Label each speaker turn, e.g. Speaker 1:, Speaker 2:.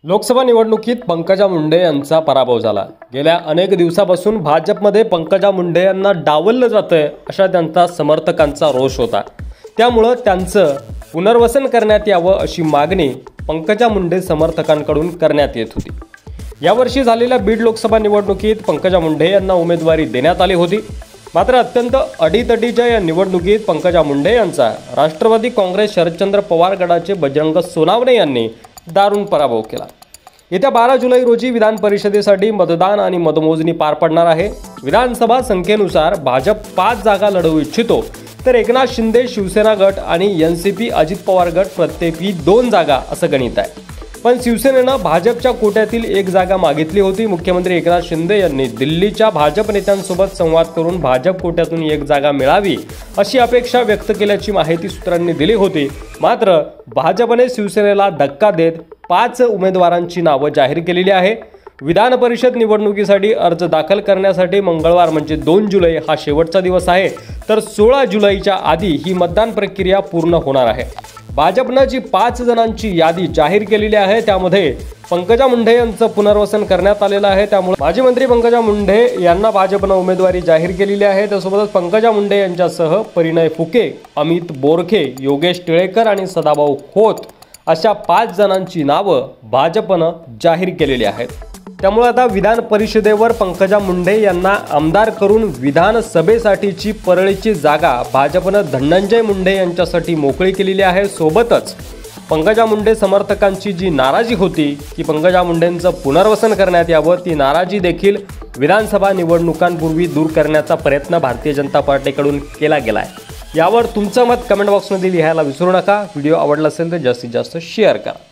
Speaker 1: लोकसभा निवडणुकीत पंकजा मुंडे यांचा पराभव झाला। गेल्या अनेक दिवसापासून भाजपमध्ये पंकजा मुंडे यांना डावललं जातंय अशा त्यांचा समर्थकांचा रोष होता। त्यामुळे त्यांचं पुनर्वसन करण्यात यावं अशी मागणी पंकजा मुंडे समर्थकांकडून करण्यात येत होती। यावर्षी झालेल्या बीड लोकसभा निवडणुकीत पंकजा मुंडे यांना उमेदवारी देण्यात आली होती। मात्र अत्यंत अडीतडीच्या या निवडणुकीत पंकजा मुंडे यांचा राष्ट्रवादी काँग्रेस शरदचंद्र पवार गटाचे बजरंग सोनावणे यांनी दारुण पराभव केला। येत्या 12 जुलै रोजी विधान परिषदेसाठी मतदान आणि मतमोजणी पार पडणार आहे। विधानसभा संख्येनुसार भाजप 5 जागा लढवू इच्छितो, तर एकनाथ शिंदे शिवसेना गट आणि एनसीपी अजित पवार गट प्रत्येकी 2 जागा असं गणित आहे। पण शिवसेनेनं भाजपच्या कोट्यातील 1 जागा मागितली होती। मुख्यमंत्री एकनाथ शिंदे यांनी दिल्लीच्या भाजप नेत्यांसोबत संवाद करून भाजप कोट्यातून 1 जागा मिळावी अशी अपेक्षा व्यक्त केल्याची माहिती सूत्रांनी दिली होती। मात्र भाजपने शिवसेनेला धक्का देत 5 उमेदवारांची नावं जाहीर केलेली आहे। विधान परिषद निवडणुकीसाठी अर्ज दाखल करण्यासाठी मंगळवार म्हणजे 2 जुलै हा शेवटचा दिवस आहे, तर 16 जुलैच्या आधी ही मतदान प्रक्रिया पूर्ण होणार आहे। भाजपनं जी 5 जणांची यादी जाहीर केलेली आहे त्यामध्ये पंकजा मुंडे यांचं पुनर्वसन करण्यात आलेलं आहे। त्यामुळे माजी मंत्री पंकजा मुंडे यांना भाजपनं उमेदवारी जाहीर केलेली आहे। त्यासोबतच पंकजा मुंडे यांच्यासह परिणय फुके, अमित बोरखे, योगेश टिळेकर आणि सदाभाऊ खोत अशा 5 जणांची नावं भाजपनं जाहीर केलेली आहेत। त्यामुळे आता विधान परिषदेवर पंकजा मुंडे यांना आमदार करून विधानसभेसाठीची परळीची जागा भाजपनं धनंजय मुंडे यांच्यासाठी मोकळी केलेली आहे। सोबतच पंकजा मुंडे समर्थकांची जी नाराजी होती की पंकजा मुंडेंचं पुनर्वसन करण्यात यावं, ती नाराजी देखील विधानसभा निवडणुकांपूर्वी दूर करण्याचा प्रयत्न भारतीय जनता पार्टीकडून केला गेला आहे। यावर तुमचं मत कमेंट बॉक्समध्ये लिहायला विसरू नका। व्हिडिओ आवडला असेल तर जास्तीत जास्त शेअर करा।